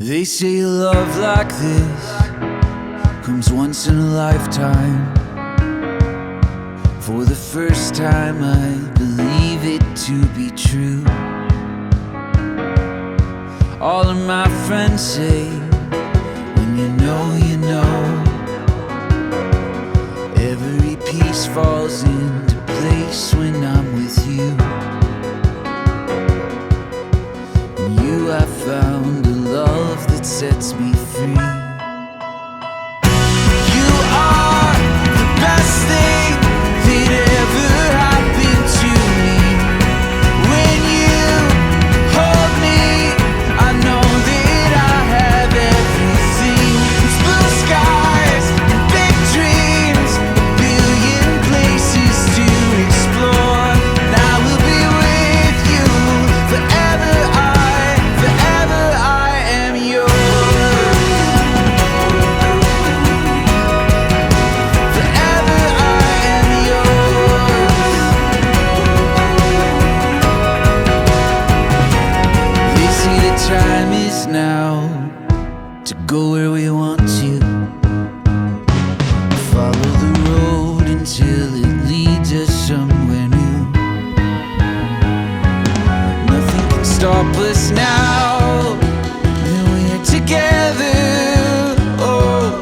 They say love like this comes once in a lifetime. For the first time I believe it to be true. All of my friends say, when you know, you know. Every piece falls into place when I'm with you. In you I found a love that sets me free. You are the best thing that ever happened to me. When you hold me, I know that I have everything. It's blue skies and big dreams, a billion places to explore. And I will be with you forever. Forever I am yours. Forever I am yours. They say the time is now to go where we want to. Follow the road until it leads us somewhere new. Nothing can stop us now that we're together. Oh,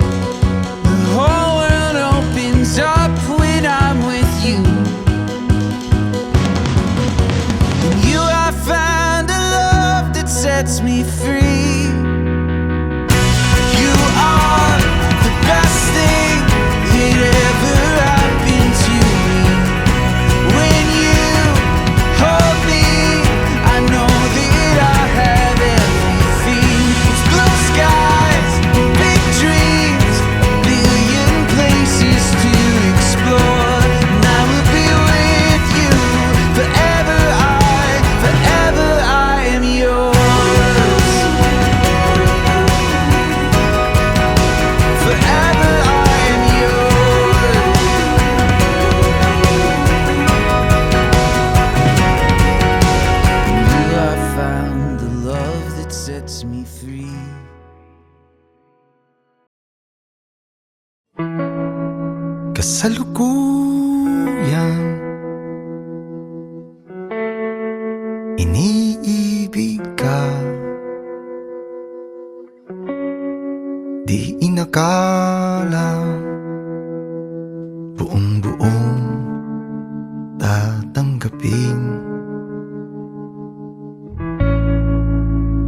the whole world opens up when I'm with you. In you I find a love that sets me free. You are the best thing that ever happened to me. When you hold me, I know that I have everything. It's blue skies, big dreams, a billion places to explore. And I will be with you forever. Forever I am yours. Forever I am yours. In you I found the love that sets me free. Kasalukuyan iniibig ka, di inakala buong-buong tatanggapin.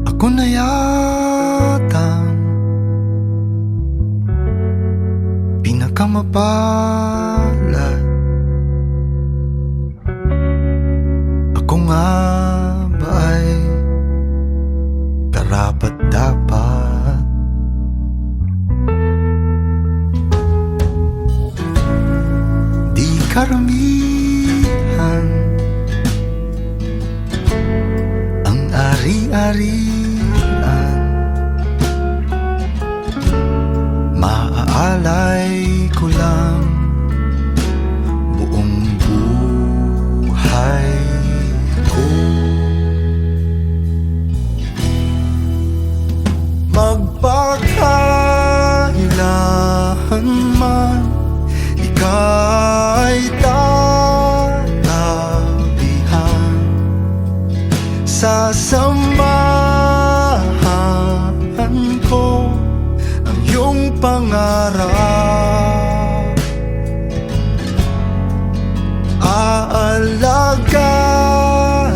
Ako na yatang pinakamapalad. Ako nga ba ay karapat-dapat? Di karamihan ang ari-arian. Maaalay ko lang buong buhay ko. Magpakailan man ika'y tatabihan, sasamahan ko ang iyong pangarap. Aalagaan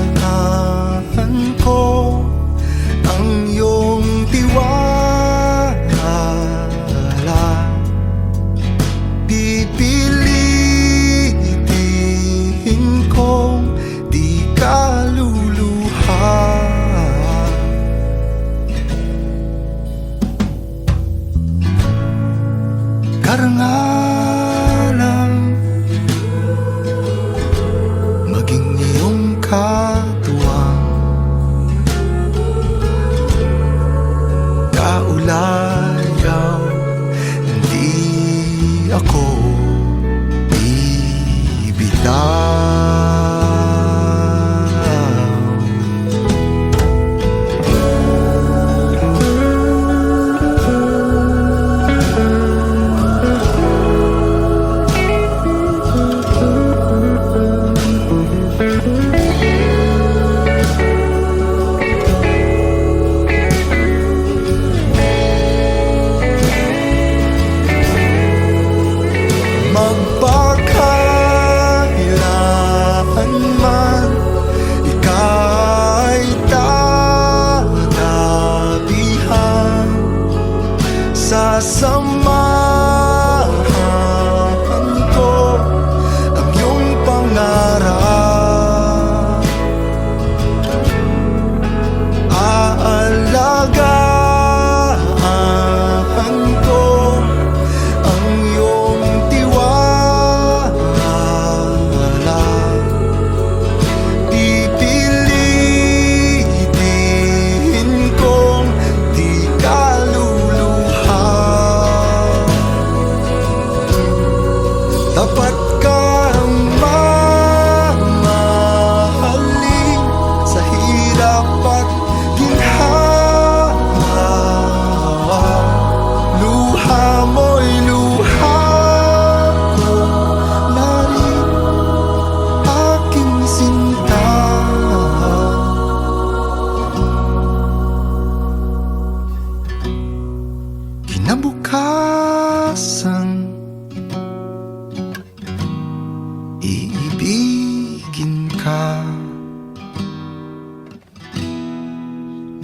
ko ang iyong tiwala. Pipilitin kong di ka luluha.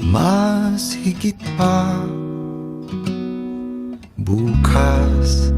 mas higit pa. Bukas,